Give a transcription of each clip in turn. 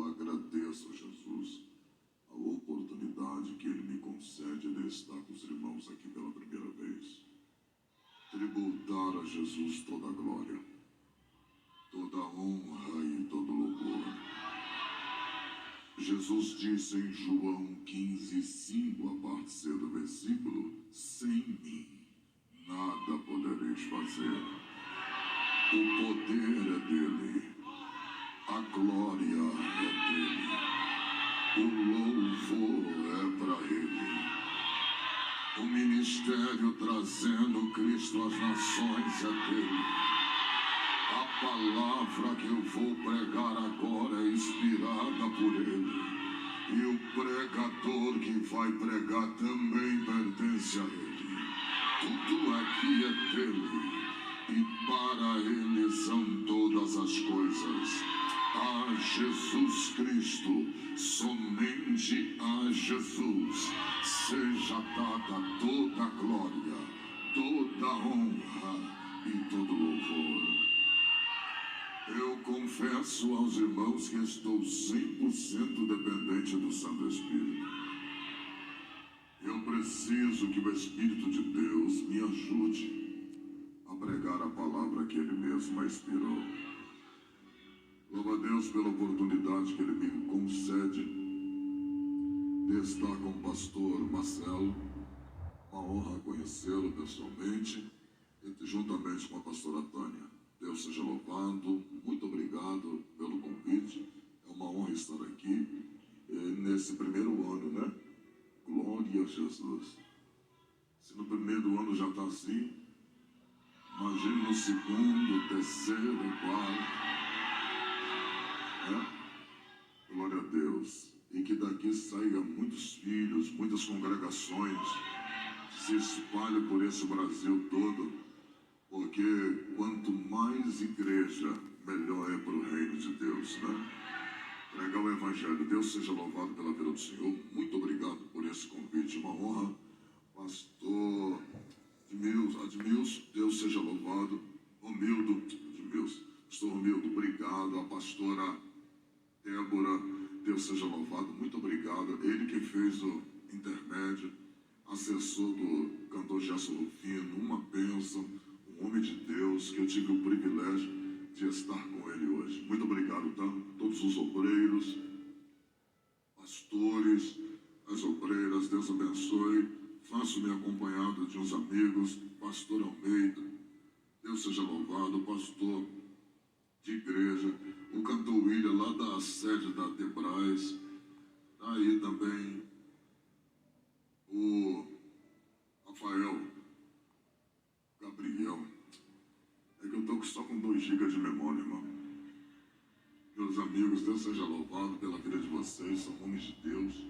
agradeço a Jesus a oportunidade que Ele me concede de estar com os irmãos aqui pela primeira vez. Tributar a Jesus toda a glória, toda a honra e todo louvor. Jesus disse em João 15:5, a parte C do versículo: sem mim nada podereis fazer. O poder é dele, a glória é dele, o louvor é para ele. O ministério trazendo Cristo às nações é dele. A palavra que eu vou pregar agora é inspirada por ele. E o pregador que vai pregar também pertence a ele. Tudo aqui é dele. E para ele são todas as coisas. A Jesus Cristo, somente a Jesus, seja dada toda a glória, toda a honra e todo louvor. Eu confesso aos irmãos que estou 100% dependente do Santo Espírito. Eu preciso que o Espírito de Deus me ajude a pregar a palavra que Ele mesmo inspirou. Louvo a Deus pela oportunidade que Ele me concede de estar com o pastor Marcelo. Uma honra conhecê-lo pessoalmente, juntamente com a pastora Tânia. Deus seja louvado, muito obrigado pelo convite. É uma honra estar aqui nesse primeiro ano, né? Glória a Jesus. Se no primeiro ano já está assim, imagine no segundo, terceiro, quarto. Glória a Deus. E que daqui saia muitos filhos, muitas congregações, se espalhem por esse Brasil todo, porque quanto mais igreja, melhor é para o reino de Deus, né? Pregar o Evangelho. Deus seja louvado pela vida do Senhor. Muito obrigado por esse convite, uma honra. Pastor Admilson, Deus seja louvado. Romildo, Admilson, pastor Romildo, obrigado. A pastora Débora, Deus seja louvado, muito obrigado. Ele que fez o intermédio, assessor do cantor Gerson Rufino, uma bênção, um homem de Deus, que eu tive o privilégio de estar com ele hoje. Muito obrigado, tá? Todos os obreiros, pastores, as obreiras, Deus abençoe. Faço-me acompanhado de uns amigos, pastor Almeida, Deus seja louvado, pastor de igreja, o cantor William, lá da sede da Debrais, aí também o Rafael, Gabriel. É que eu estou só com 2 GB de memória, irmão. Meus amigos, Deus seja louvado pela vida de vocês, são homens de Deus.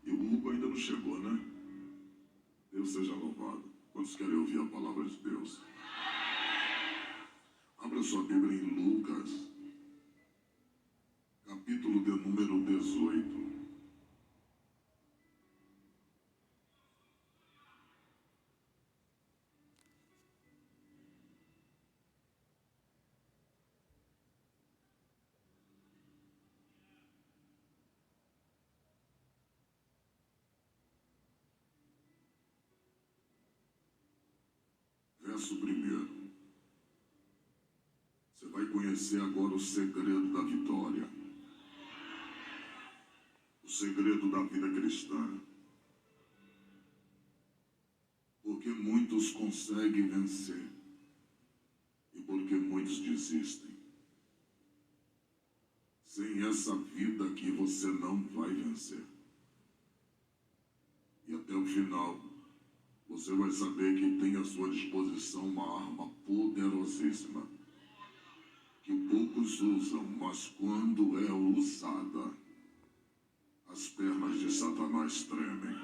E o Hugo ainda não chegou, né? Deus seja louvado. Quantos querem ouvir a palavra de Deus? Abra sua Bíblia em Lucas, capítulo de número 18. Verso 1. Você vai conhecer agora o segredo da vitória. O segredo da vida cristã. Porque muitos conseguem vencer e porque muitos desistem. Sem essa vida aqui você não vai vencer. E até o final você vai saber que tem à sua disposição uma arma poderosíssima que poucos usam, mas quando é usada, as pernas de Satanás tremem.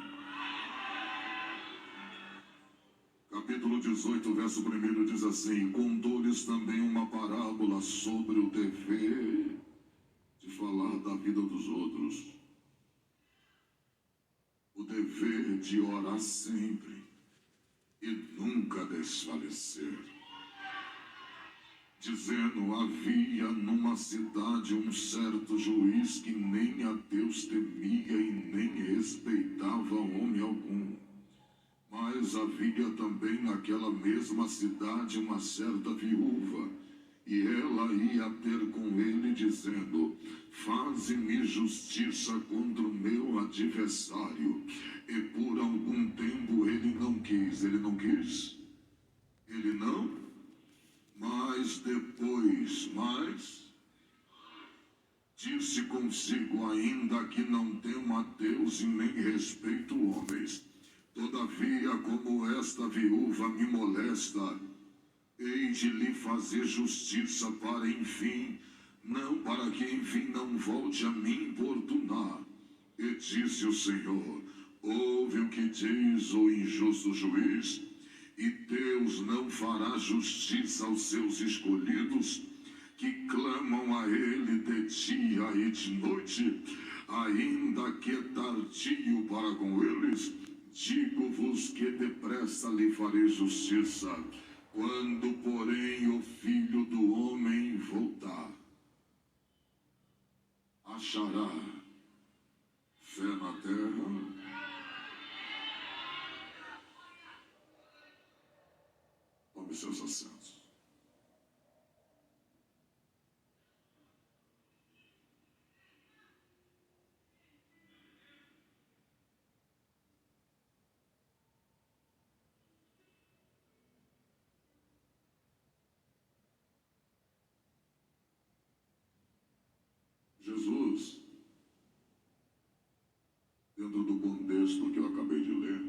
Capítulo 18, verso 1 diz assim: contou-lhes também uma parábola sobre o dever de falar da vida dos outros, o dever de orar sempre e nunca desfalecer, dizendo: havia numa cidade um certo juiz que nem a Deus temia e nem respeitava homem algum. Mas havia também naquela mesma cidade uma certa viúva, e ela ia ter com ele, dizendo: faze-me justiça contra o meu adversário. E por algum tempo ele não quis. Ele não, mas depois, disse consigo: ainda que não tema a Deus e nem respeito homens, todavia, como esta viúva me molesta, hei de lhe fazer justiça para que enfim não volte a me importunar. E disse o Senhor: ouve o que diz o injusto juiz. E Deus não fará justiça aos seus escolhidos, que clamam a ele de dia e de noite, ainda que é tardio para com eles? Digo-vos que depressa lhe farei justiça, quando, porém, o Filho do Homem voltar. Achará fé na terra? Tome seus assentos. Jesus, dentro do contexto que eu acabei de ler,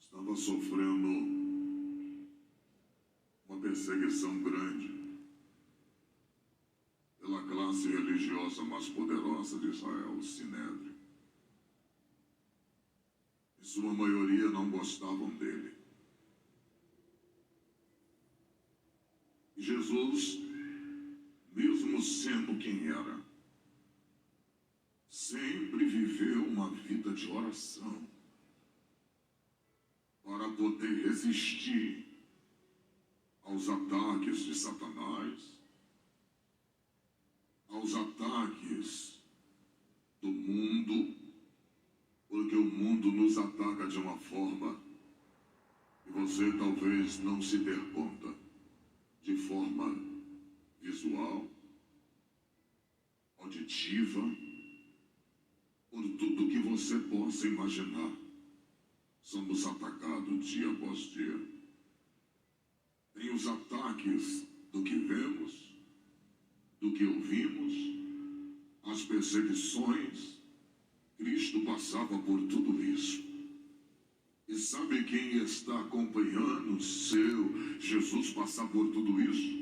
estava sofrendo uma perseguição grande pela classe religiosa mais poderosa de Israel, o Sinédrio. Em sua maioria não gostavam dele. E Jesus, mesmo sendo quem era, sempre viveu uma vida de oração para poder resistir aos ataques de Satanás, aos ataques do mundo, porque o mundo nos ataca de uma forma que você talvez não se dê conta, de forma visual, auditiva, por tudo que você possa imaginar. Somos atacados dia após dia. Tem os ataques do que vemos, do que ouvimos, as perseguições. Cristo passava por tudo isso. E sabe quem está acompanhando seu Jesus passar por tudo isso?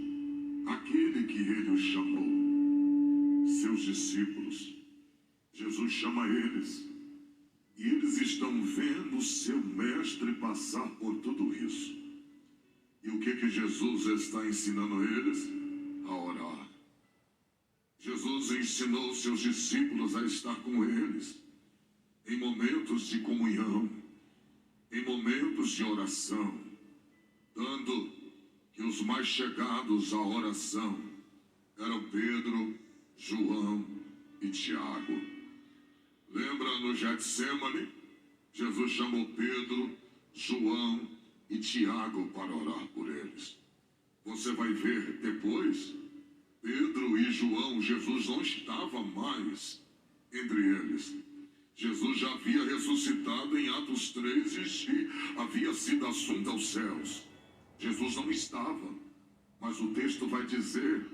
Aquele que ele os chamou, seus discípulos. Jesus chama eles. E eles estão vendo seu mestre passar por tudo isso. E o que Jesus está ensinando eles? A orar. Jesus ensinou seus discípulos a estar com eles em momentos de comunhão, em momentos de oração, dando que os mais chegados à oração eram Pedro, João e Tiago. Lembra no Getsemane? Jesus chamou Pedro, João e Tiago para orar por eles. Você vai ver depois, Pedro e João, Jesus não estava mais entre eles. Jesus já havia ressuscitado em Atos 3 e havia sido assunto aos céus. Jesus não estava, mas o texto vai dizer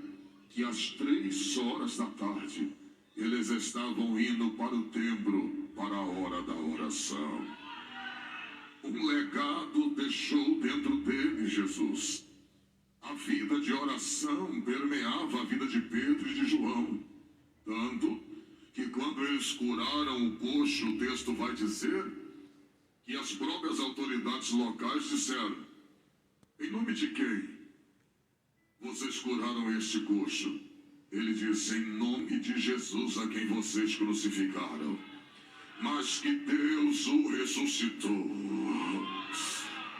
que às 3 horas da tarde, eles estavam indo para o templo para a hora da oração. Um legado deixou dentro dele Jesus. A vida de oração permeava a vida de Pedro e de João. Tanto que quando eles curaram o coxo, o texto vai dizer que as próprias autoridades locais disseram: em nome de quem vocês curaram este coxo? Ele disse: em nome de Jesus, a quem vocês crucificaram, mas que Deus o ressuscitou.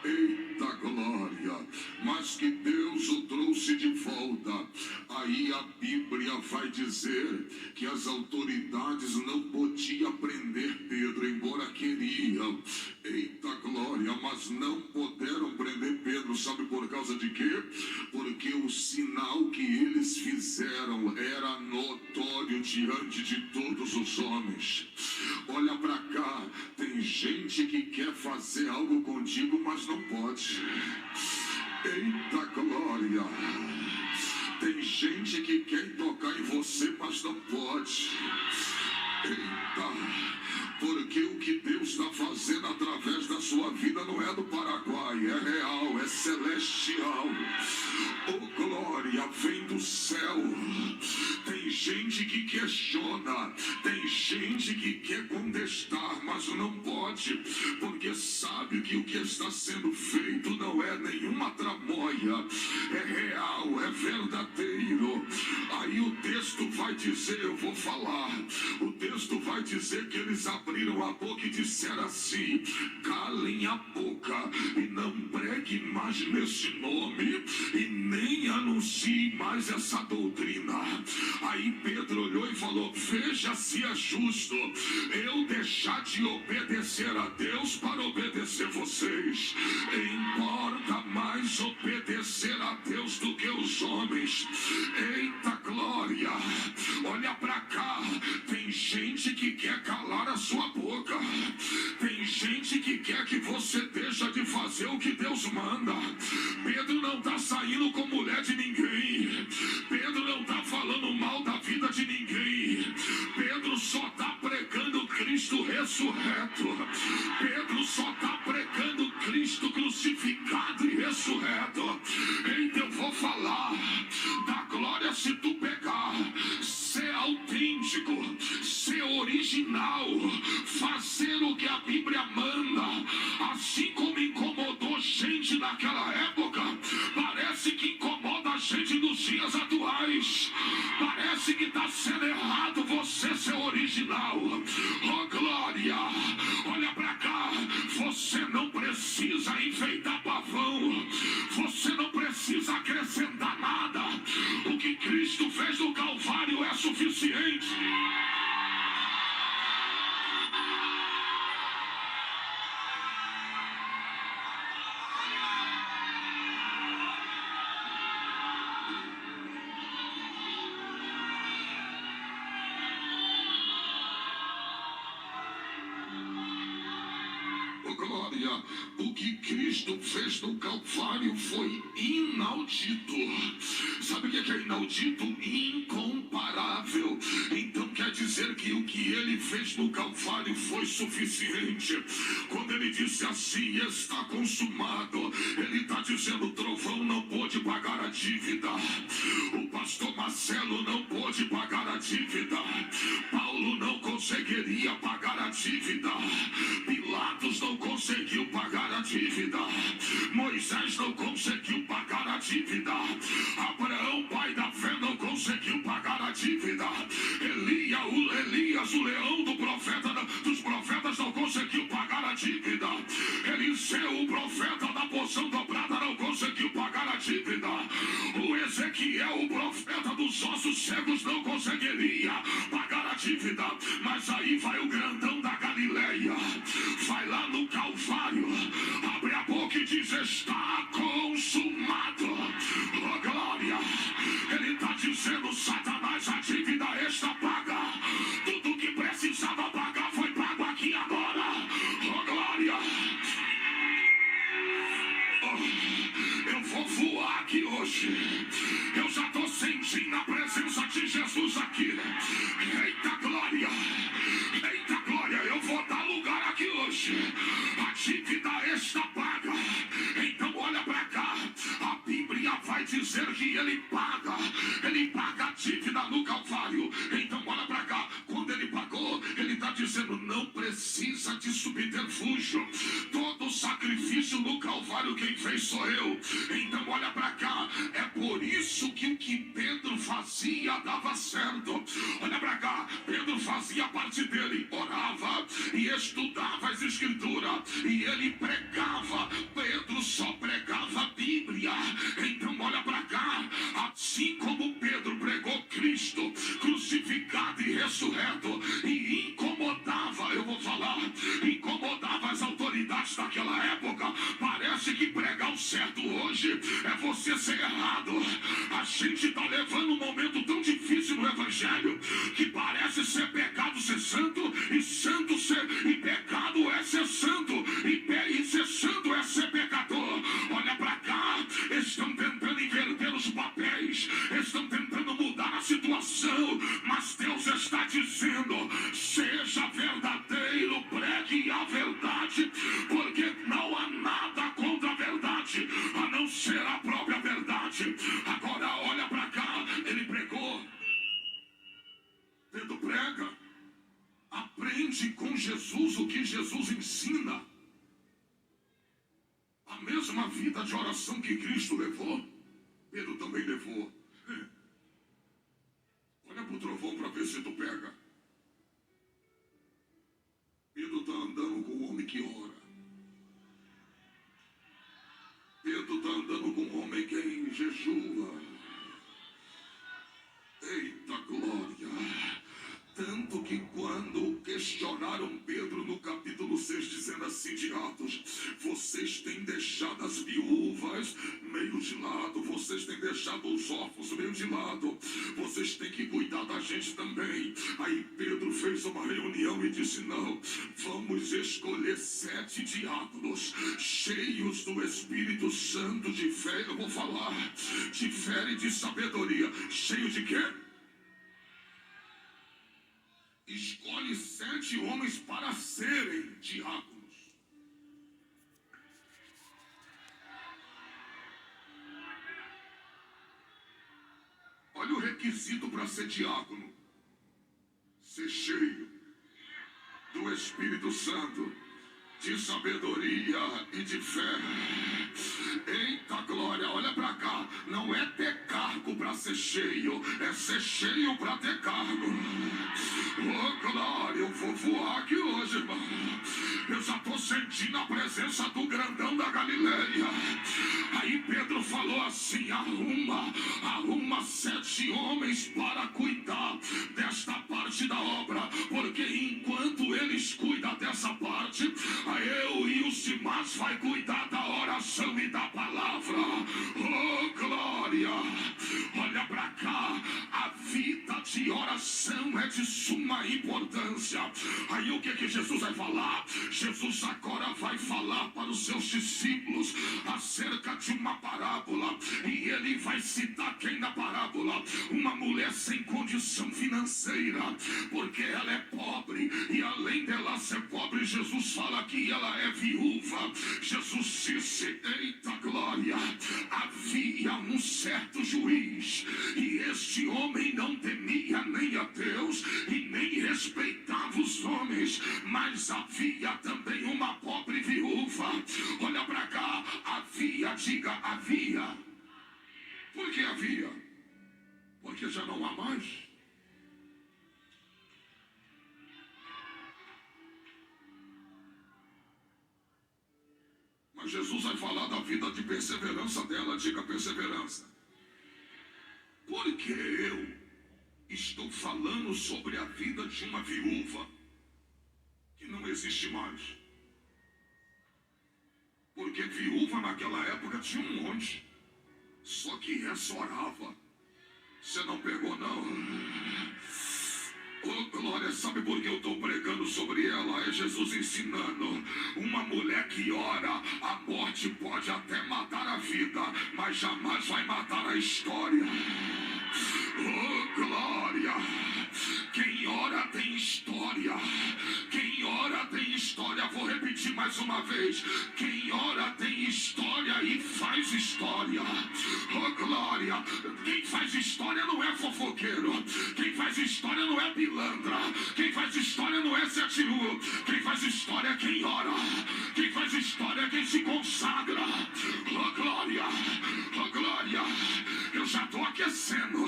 Ei, Eita glória! Mas que Deus o trouxe de volta. Aí a Bíblia vai dizer que as autoridades não podiam prender Pedro, embora queriam. Eita glória! Mas não puderam prender Pedro. Sabe por causa de quê? Porque o sinal que eles fizeram era notório diante de todos os homens. Olha para cá, tem gente que quer fazer algo contigo, mas não pode. Eita glória! Tem gente que quer tocar em você, mas não pode. Eita! Porque o que Deus está fazendo através da sua vida não é do Paraguai, é real, é celestial. Oh glória, vem do céu. Tem gente que questiona, tem gente que quer contestar, mas não pode, porque sabe que o que está sendo feito não é nenhuma tramóia, é real, é verdadeiro. Aí o texto vai dizer, eu vou falar, o texto vai dizer que eles abriram a boca e disseram assim: calem a boca e não pregue mais nesse nome e nem anuncie mais essa doutrina. Aí Pedro olhou e falou: veja se é justo eu deixar de obedecer a Deus para obedecer vocês. Importa mais obedecer a Deus do que os homens. Eita glória! Olha pra cá, tem gente que quer calar a sua boca. Tem gente que quer que você deixe de fazer o que Deus manda. Pedro não está saindo com mulher de ninguém. Pedro não está falando mal da vida de ninguém. Pedro só está pregando Cristo ressurreto. Pedro só está pregando Cristo crucificado e ressurreto. Então eu vou falar da glória se tu pegar, ser autêntico, ser original, fazer o que a Bíblia manda, assim como incomodou gente naquela época, parece que incomoda a gente nos dias atuais. Parece que está sendo errado você ser original. Oh glória! Olha pra cá, você não precisa enfeitar pavão, você não precisa acrescentar nada. O que Cristo fez no Calvário é suficiente. Glória, o que Cristo fez no Calvário foi inaudito. Sabe o que é inaudito? Incomparável. Então quer dizer que o que ele fez no Calvário foi suficiente. Quando ele disse assim, está consumado, ele está dizendo: o trovão não pôde pagar a dívida, o pastor Marcelo não pôde pagar a dívida, Paulo não conseguiria pagar a dívida, Pilatos não conseguiu pagar a dívida, Moisés não conseguiu pagar a dívida, Abraão, pai da fé, não conseguiu pagar a dívida, Elias, o leão dos profetas, não conseguiu pagar a dívida, Eliseu, o profeta da porção dobrada, não conseguiu pagar a dívida, o Ezequiel, o profeta dos ossos secos, não conseguiria pagar a dívida. Mas aí vai o grandão da Galileia, vai lá no Calvário, abre a boca e diz: está consumado. Oh glória! Ele está dizendo: Satanás, a dívida está paga, tudo que precisava pagar foi pago aqui agora. Oh glória! Eu vou voar aqui hoje. Eu já estou sentindo a presença de Jesus aqui. Eita glória! Eita glória! Eu vou dar lugar aqui hoje. A dívida está paga. Então olha para cá. A Bíblia vai dizer que ele paga a dívida no Calvário. Então olha para cá. Quando ele pagou, ele está dizendo: não precisa de subterfúgio. Todo sacrifício no Calvário quem fez sou eu. Então olha para cá. É por isso que o que Pedro fazia dava certo. Olha para cá. Pedro fazia a parte dele, orava e estudava as escrituras, e ele pregava. Pedro só pregava Aleluia. Então olha para cá. Assim como Pedro pregou Cristo crucificado e ressurreto e incomodava, eu vou falar, incomodava as autoridades daquela época, parece que pregar o certo hoje é você ser errado. A gente está levando um momento tão difícil no Evangelho que parece ser pecado ser santo e santo ser, e pecado é ser santo e ser santo é ser pecador. Olha para cá, estão tentando inverter os papéis, estão tentando mudar a situação, mas Deus está dizendo: seja verdadeiro, pregue a verdade, porque não há nada contra a verdade, a não ser a própria verdade. Agora olha para cá, ele pregou. Pedro prega, aprende com Jesus o que Jesus ensina. A mesma vida de oração que Cristo levou, Pedro também levou. Olha para o trovão para ver se tu pega. Pedro está andando com um homem que ora. Pedro está andando com um homem que jejua. Eita glória! Tanto que quando questionaram Pedro no capítulo 6, dizendo assim de Atos: vocês têm deixado as viúvas meio de lado, vocês têm deixado os órfãos meio de lado, vocês têm que cuidar da gente também. Aí Pedro fez uma reunião e disse: não, vamos escolher 7 diáconos cheios do Espírito Santo, de fé, eu vou falar, de fé e de sabedoria. Cheio de quê? Escolhe 7 homens para serem diáconos. Olha o requisito para ser diácono: ser cheio do Espírito Santo, de sabedoria e de fé. Eita glória, olha pra cá. Não é ter cargo para ser cheio, é ser cheio para ter cargo. Oh glória, eu vou voar aqui hoje, irmão. Eu já estou sentindo a presença do grandão da Galileia. Aí Pedro falou assim: arruma 7 homens para cuidar desta parte da obra, porque enquanto eles cuidam dessa parte, eu e os demais vai cuidar da oração e da palavra. Oh glória, olha para cá. A vida de oração é de suma importância. Aí o que Jesus vai falar? Jesus agora vai falar para os seus discípulos acerca de uma parábola, e ele vai citar quem na parábola? Uma mulher sem condição financeira, porque ela é pobre, e além dela ser pobre, Jesus fala que ela é viúva. Jesus disse: eita glória, havia um certo juiz, e este homem não temia nem a Deus e nem respeitava os homens, mas havia também uma pobre viúva. Olha para cá, diga havia. Por que havia? Porque já não há mais. Mas Jesus vai falar da vida de perseverança dela. Diga perseverança. Porque eu estou falando sobre a vida de uma viúva que não existe mais. Porque viúva naquela época tinha um monte, só que essa orava. Você não pegou não? Oh glória, sabe por que eu estou pregando sobre ela? É Jesus ensinando. Uma mulher que ora, a morte pode até matar a vida, mas jamais vai matar a história. Oh glória, quem ora tem história. Quem ora tem história. Vou repetir mais uma vez: quem ora tem história e faz história. Oh glória, quem faz história não é fofoqueiro. Quem faz história não é pilantra. Quem faz história não é 71. Quem faz história é quem ora. Quem faz história é quem se consagra. Oh glória, oh glória, eu já estou aquecendo.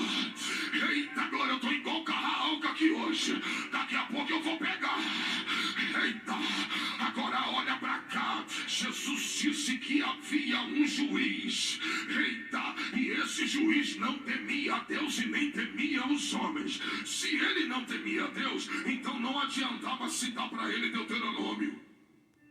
Eita glória, eu estou igual carra-alca aqui hoje. Daqui a pouco eu vou pegar. Eita, agora olha para cá. Jesus disse que havia um juiz. Deus e nem temia os homens. Se ele não temia Deus, então não adiantava citar para ele Deuteronômio.